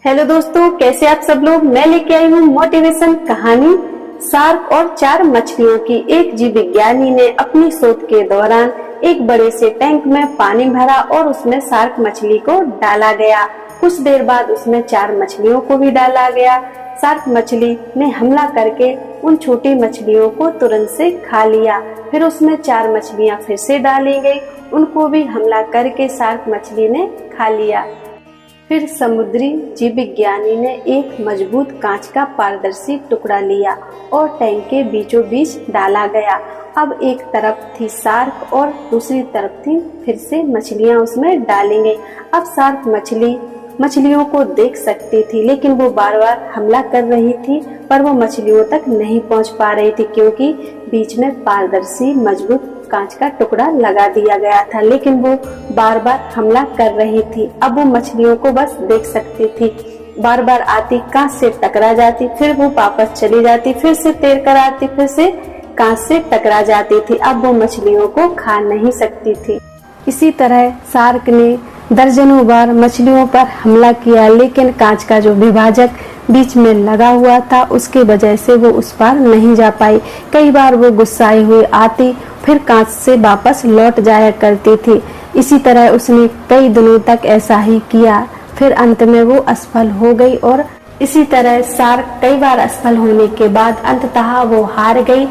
Hello दोस्तों, कैसे आप सब लोग। मैं लेके आई हूँ मोटिवेशन कहानी शार्क और 4 मछलियों की। एक जीव विज्ञानी ने अपनी शोध के दौरान एक बड़े से टैंक में पानी भरा और उसमें शार्क मछली को डाला गया। कुछ देर बाद उसमें 4 मछलियों को भी डाला गया। शार्क मछली ने हमला करके उन छोटी मछलियों को तुरंत से खा लिया। फिर उसमें 4 मछलियां फिर से डाली गई, उनको भी हमला करके शार्क मछली ने खा लिया। फिर समुद्री जीव विज्ञानी ने एक मजबूत कांच का पारदर्शी टुकड़ा लिया और टैंक के बीचों बीच डाला गया। अब एक तरफ थी शार्क और दूसरी तरफ थी फिर से मछलियां उसमें डाली गई। अब शार्क मछलियों को देख सकती थी, लेकिन वो बार बार हमला कर रही थी, पर वो मछलियों तक नहीं पहुंच पा रही थी क्योंकि बीच में पारदर्शी मजबूत कांच का टुकड़ा लगा दिया गया था। लेकिन वो बार बार हमला कर रही थी। अब वो मछलियों को बस देख सकती थी। बार बार आती, कांच से टकरा जाती, फिर वो वापस चली जाती, फिर से तैर कर आती, फिर से कांच से टकरा जाती थी। अब वो मछलियों को खा नहीं सकती थी। इसी तरह शार्क ने दर्जनों बार मछलियों पर हमला किया, लेकिन कांच का जो विभाजक बीच में लगा हुआ था उसके वजह से वो उस पार नहीं जा पाई। कई बार वो गुस्साई हुई आती, फिर कांच से वापस लौट जाया करती थी। इसी तरह उसने कई दिनों तक ऐसा ही किया। फिर अंत में वो असफल हो गई और इसी तरह शार्क कई बार असफल होने के बाद अंततः वो हार गई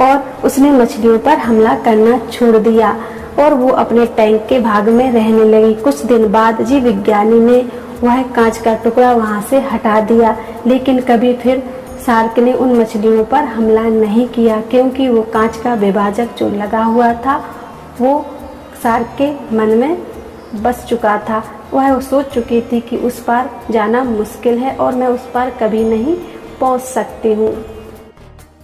और उसने मछलियों पर हमला करना छोड़ दिया और वो अपने टैंक के भाग में रहने लगी। कुछ दिन बाद जीव विज्ञानी ने वह कांच का टुकड़ा वहां से हटा दिया, लेकिन कभी फिर शार्क ने उन मछलियों पर हमला नहीं किया क्योंकि वो कांच का विभाजक जो लगा हुआ था वो शार्क के मन में बस चुका था। वह सोच चुकी थी कि उस पार जाना मुश्किल है और मैं उस पार कभी नहीं पहुंच सकती हूँ।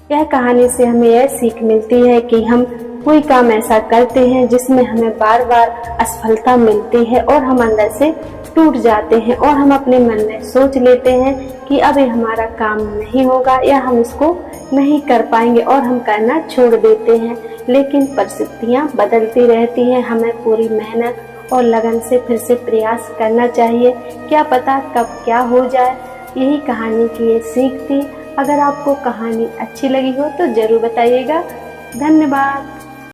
यह कहानी से हमें यह सीख मिलती है कि हम कोई काम ऐसा करते हैं जिसमें हमें बार बार असफलता मिलती है और हम अंदर से टूट जाते हैं और हम अपने मन में सोच लेते हैं कि अब ये हमारा काम नहीं होगा या हम इसको नहीं कर पाएंगे और हम करना छोड़ देते हैं। लेकिन परिस्थितियां बदलती रहती हैं, हमें पूरी मेहनत और लगन से फिर से प्रयास करना चाहिए। क्या पता कब क्या हो जाए। यही कहानी की ये सीख थी। अगर आपको कहानी अच्छी लगी हो तो जरूर बताइएगा। धन्यवाद।